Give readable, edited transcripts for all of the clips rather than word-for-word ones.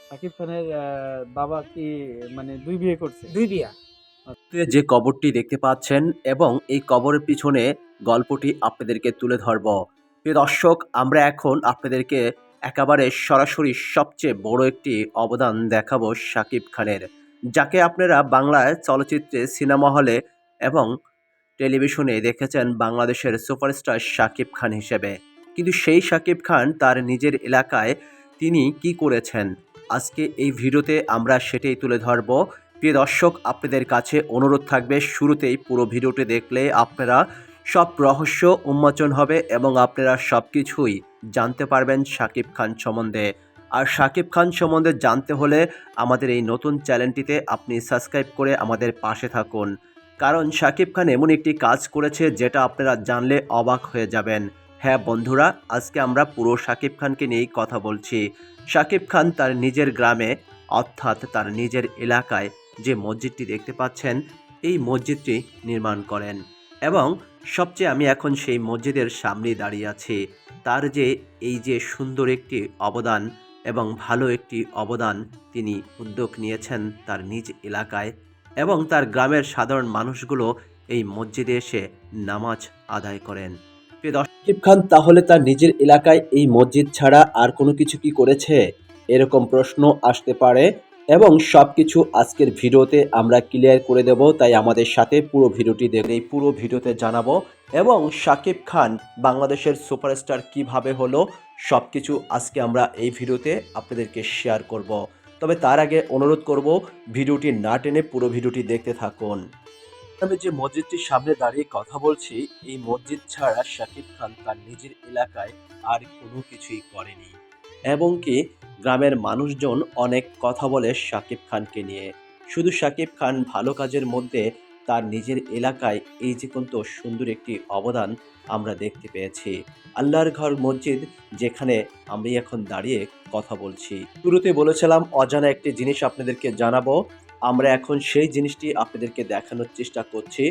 শাকিব খানের বাবা কি মানে ২ বিয়ে করছে? ২ বিয়া। যে কবরটি দেখতে পাচ্ছেন এবং এই কবরের পিছনে গল্পটি আপনাদেরকে তুলে ধরব। প্রিয় দর্শক, আমরা এখন আপনাদেরকে একেবারে সরাসরি সবচেয়ে বড় একটি অবদান দেখাবো শাকিব খানের, যাকে আপনারা বাংলায় চলচ্চিত্রে, সিনেমা হলে এবং টেলিভিশনে দেখেছেন বাংলাদেশের সুপারস্টার শাকিব খান হিসেবে। কিন্তু সেই শাকিব খান তার নিজের এলাকায় তিনি কি করেছেন, আজকে এই ভিডিওতে আমরা সেটাই তুলে ধরব। প্রিয় দর্শক, আপনাদের কাছে অনুরোধ থাকবে শুরুতেই পুরো ভিডিওটি দেখলে আপনারা সব রহস্য উন্মোচন হবে এবং আপনারা সব কিছুই জানতে পারবেন শাকিব খান সম্বন্ধে। আর শাকিব খান সম্বন্ধে জানতে হলে আমাদের এই নতুন চ্যানেলটিতে আপনি সাবস্ক্রাইব করে আমাদের পাশে থাকুন, কারণ শাকিব খান এমন একটি কাজ করেছে যেটা আপনারা জানলে অবাক হয়ে যাবেন। হ্যাঁ বন্ধুরা, আজকে আমরা পুরো শাকিব খানকে নিয়েই কথা বলছি। শাকিব খান তার নিজের গ্রামে, অর্থাৎ তার নিজের এলাকায় যে মসজিদটি দেখতে পাচ্ছেন, এই মসজিদটি নির্মাণ করেন এবং সবচেয়ে আমি এখন সেই মসজিদের সামনেই দাঁড়িয়ে আছি। তার যে এই যে সুন্দর একটি অবদান এবং ভালো একটি অবদান তিনি উদ্যোগ নিয়েছেন তার নিজ এলাকায়, এবং তার গ্রামের সাধারণ মানুষগুলো এই মসজিদে এসে নামাজ আদায় করেন। শাকিব খান তাহলে তার নিজের এলাকায় এই মসজিদ ছাড়া আর কোনো কিছু কি করেছে, এরকম প্রশ্ন আসতে পারে এবং সবকিছু আজকের ভিডিওতে আমরা ক্লিয়ার করে দেব। তাই আমাদের সাথে পুরো ভিডিওটি দেখে এই পুরো ভিডিওতে জানাবো এবং শাকিব খান বাংলাদেশের সুপারস্টার কিভাবে হলো সবকিছু আজকে আমরা এই ভিডিওতে আপনাদেরকে শেয়ার করব। তবে তার আগে অনুরোধ করব, ভিডিওটি না টেনে পুরো ভিডিওটি দেখতে থাকুন। আমি যে মসজিদটির সামনে দাঁড়িয়ে কথা বলছি, এই মসজিদ ছাড়া শাকিব খান তার নিজের এলাকায় আর কোনো কিছুই করেনি এবং কি গ্রামের মানুষজন অনেক কথা বলে শাকিব খানকে নিয়ে। শুধু শাকিব খান ভালো কাজের মধ্যে তার নিজের এলাকায় এই যে কত সুন্দর একটি অবদান আমরা দেখতে পেয়েছি। আল্লাহর ঘর মসজিদ, যেখানে আমি এখন দাঁড়িয়ে কথা বলছি। শুরুতে বলেছিলাম অজানা একটি জিনিস আপনাদেরকে জানাবো, আমরা এখন সেই জিনিসটি আপনাদেরকে দেখানোর চেষ্টা করছি।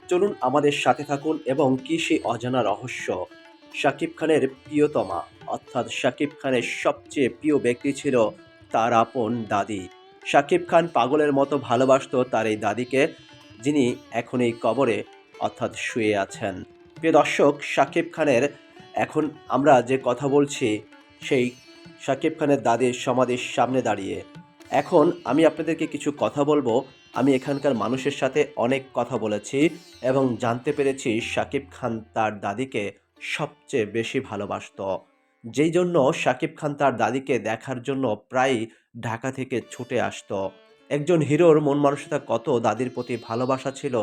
চলুন আমাদের সাথে থাকুন এবং কি সেই অজানা রহস্য। শাকিব খানের প্রিয়তমা, অর্থাৎ শাকিব খানের সবচেয়ে প্রিয় ব্যক্তি ছিল তার আপন দাদি। শাকিব খান পাগলের মতো ভালোবাসতো তার এই দাদিকে, যিনি এখন এই কবরে অর্থাৎ শুয়ে আছেন। প্রিয় দর্শক, শাকিব খানের এখন আমরা যে কথা বলছি, সেই শাকিব খানের দাদির সমাধির সামনে দাঁড়িয়ে এখন আমি আপনাদেরকে কিছু কথা বলবো। আমি এখানকার মানুষের সাথে অনেক কথা বলেছি এবং জানতে পেরেছি শাকিব খান তার দাদিকে সবচেয়ে বেশি ভালোবাসতো, যেই জন্য শাকিব খান তার দাদিকে দেখার জন্য প্রায়ই ঢাকা থেকে ছুটে আসতো। একজন হিরোর মন মানসিকতা কত দাদির প্রতি ভালোবাসা ছিল,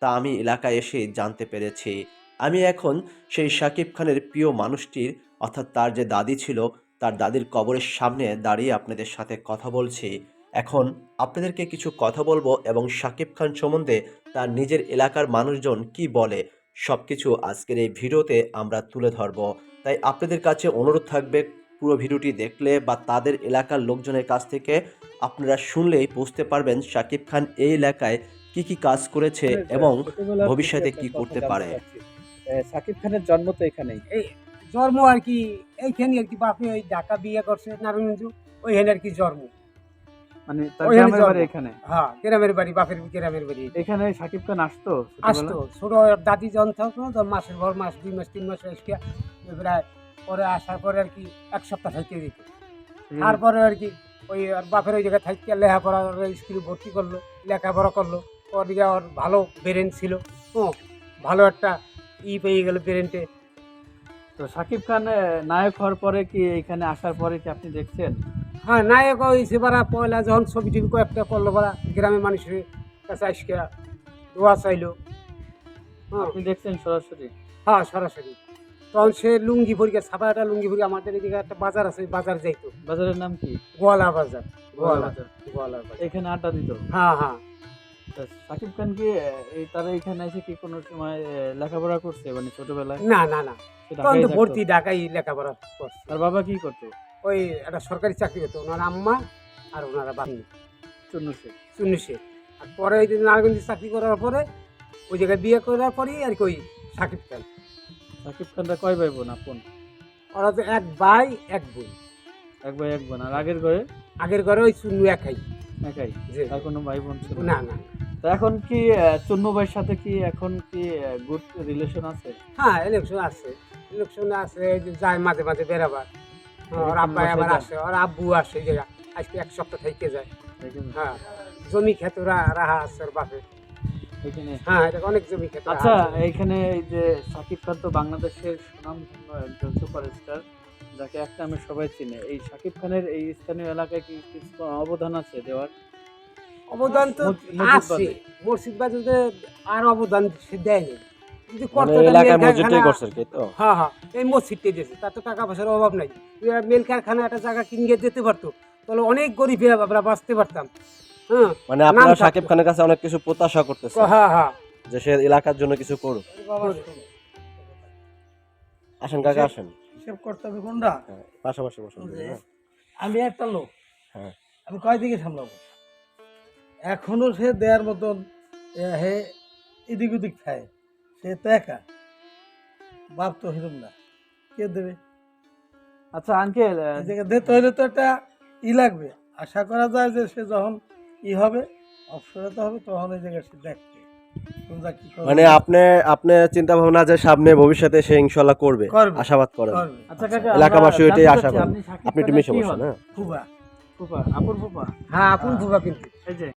তা আমি এলাকায় এসে জানতে পেরেছি। আমি এখন সেই শাকিব খানের প্রিয় মানুষটির, অর্থাৎ তার যে দাদি ছিল, তার দাদির কবরের সামনে দাঁড়িয়ে আপনাদের সাথে কথা বলছি। এখন আপনাদেরকে কিছু কথা বলবো এবং শাকিব খান সম্বন্ধে তার নিজের এলাকার মানুষজন কি বলে, সবকিছু আজকের এই ভিডিওতে আমরা তুলে ধরব। তাই আপনাদের কাছে অনুরোধ থাকবে, পুরো ভিডিওটি দেখলে বা তাদের এলাকার লোকজনের কাছ থেকে আপনারা শুনলেই বুঝতে পারবেন শাকিব খান এই এলাকায় কি কি কাজ করেছে এবং ছোটবেলা থেকে ভবিষ্যতে একটা কি কথা করতে জানতে পারে। চাচ্ছি। শাকিব খানের জন্ম তো এখানেই। এই জন্ম আর কি এইখানে আর কি, বাপে ওই ঢাকা বিয়ে করছে নারায়ণগঞ্জ, ওইখানে আর কি জন্ম। মানে তার ওইখানে গ্রামের বাড়ি জন্ম। এখানে। হ্যাঁ, গ্রামের বাড়ি, বাপের গ্রামের বাড়ি। এখানে শাকিব খান আসতো ছোটবেলায়? আসতো ছোট দাদি যখন থাকতো তখন মাসের পর মাস, 2 মাস 3 মাস এসে প্রায় পরে আসার পরে আর কি 1 সপ্তাহ থাকতে দিত। তারপরে আর কি ওই আর বাপের ওই জায়গায় থাকতে লেখাপড়া স্কুলে ভর্তি করলো, লেখাপড়া করলো। ওদিকে ওর ভালো ব্রেন ছিল, ভালো একটা পেয়ে গেল ব্রেনটে। তো শাকিব খান নায়ক হওয়ার পরে কি এখানে আসার পরে কি আপনি দেখছেন? হ্যাঁ, নায়ক হয়েছে বারা পয়লা যখন ছবি টবি কয়েকটা করলো বারা, গ্রামের মানুষের কাছে আজকে দোয়া চাইলো। হ্যাঁ, আপনি দেখছেন সরাসরি? হ্যাঁ, সরাসরি। তখন সে লুঙ্গি পরি, ছাপা একটা লুঙ্গি পরি, আমাদের এদিকে একটা বাজার আছে, বাজার যাইতো, বাজারের নাম কি? গোয়ালা বাজার। গোয়ালা গোয়ালা বাজার। গোয়ালা বাজার। এখানে আড্ডা দিত? হ্যাঁ, হ্যাঁ। তা শাকিব খান কি এই তারা এখানে এসে কি কোনো সময় লেখাপড়া করছে মানে ছোটবেলায়? না, না, না। সে তখন ঢাকায় তো থাকতো? ভর্তি ঢাকায় লেখাপড়া করছে। তার বাবা কি করতো? ওই একটা সরকারি চাকরি করতো, ওনার আম্মা আর ওনারা বাপি, চুন্নু শেখ। চুন্নু শেখ। আর পরে ওই যে নারায়ণগঞ্জে চাকরি করার পরে ওই জায়গায় বিয়ে করার পরেই আর কি ওই শাকিব খান। শাকিব খানরা কয় ভাই বোন আপন? ওরা তো এক ভাই এক বোন। এক ভাই এক বোন। আর আগের ঘরে আগের ঘরে ওই চুন্নু একাই। একাই, জি। আর কোনো ভাই বোন ছিল না না। তো এখন কি চুন্নু ভাইয়ের সাথে কি এখন কি গুড রিলেশন আছে? হ্যাঁ ইলেকশন আছে, ইলেকশন আছে, এই যে যায় মাঝে মাঝে বেরাবার। ওর আব্বা বসে আবার যান? আসে, ওর আব্বু আসে, এই জায়গা আজকে 1 সপ্তাহ থেকে যায়। এখানে? হ্যাঁ জমি ক্ষেত রাহা আছে ওর বাপের। এখানে? হ্যাঁ এটা অনেক জমি ক্ষেত রাহা আচ্ছা, আছে। এইখানে এই যে শাকিব খান তো বাংলাদেশের সুনামধন্য একজন সুপারস্টার, যাকে এক নামে সবাই চিনে। এই শাকিব খানের এই স্থানীয় এলাকায় কি কিছু অবদান আছে দেওয়ার? অবদান তো মসজিদ আছে, বাদে। মসজিদ বাজে আর অবদান সে দেয়নি। যদি মানে করতো এলাকায় মসজিদটাই করছে আর কি তো। হ্যাঁ হ্যাঁ এই মসজিদটাই দিয়েছে, তার তো টাকা পয়সার অভাব নাই। মেল কারখানা একটা জায়গা কিনে দিতে পারতো, তাহলে অনেক গরিব আমরা বাঁচতে পারতাম। হ্যাঁ মানে আপনারা নাম শাকিব থাকতো। খানের কাছে অনেক কিছু প্রত্যাশা করতেছে হ্যাঁ হ্যাঁ যে সে এলাকার জন্য কিছু করুক। আসেন কাকা আসেন, হিসেব করতে হবে কোনটা? হ্যাঁ, পাশাপাশি বসুন যে হ্যাঁ। আমি একটা লোক, হ্যাঁ। আমি কয় দিকে সামলাবো? এখনো সে দেয়ার মতন হে এদিক ওদিক খায়, সে তো একা, বাপ তো হিরম না, কে দেবে? আচ্ছা আঙ্কেল, এই জায়গায় দিতে হলে তো একটা লাগবে। আশা করা যায় যে সে যখন হবে অবসরে তো হবে, তখন এই জায়গায় সে দেখবে তোমরা কি করবে। মানে আপনি চিন্তা ভাবনা যে সামনে ভবিষ্যতে সে ইনশাল্লাহ করবে, করবে। আশাবাদ করেন। করবে। আচ্ছা কাকা, এলাকাবাসী আমরা ওইটাই জানতে আশা চাচ্ছি করেন। আপনি শাকিব আপনি একটু খানের মিশে কি বসেন, হন? হ্যাঁ। ফুবা ফুফা, আপুর ফুফা? হ্যাঁ আপন ফুবা কিন্তু। এই যে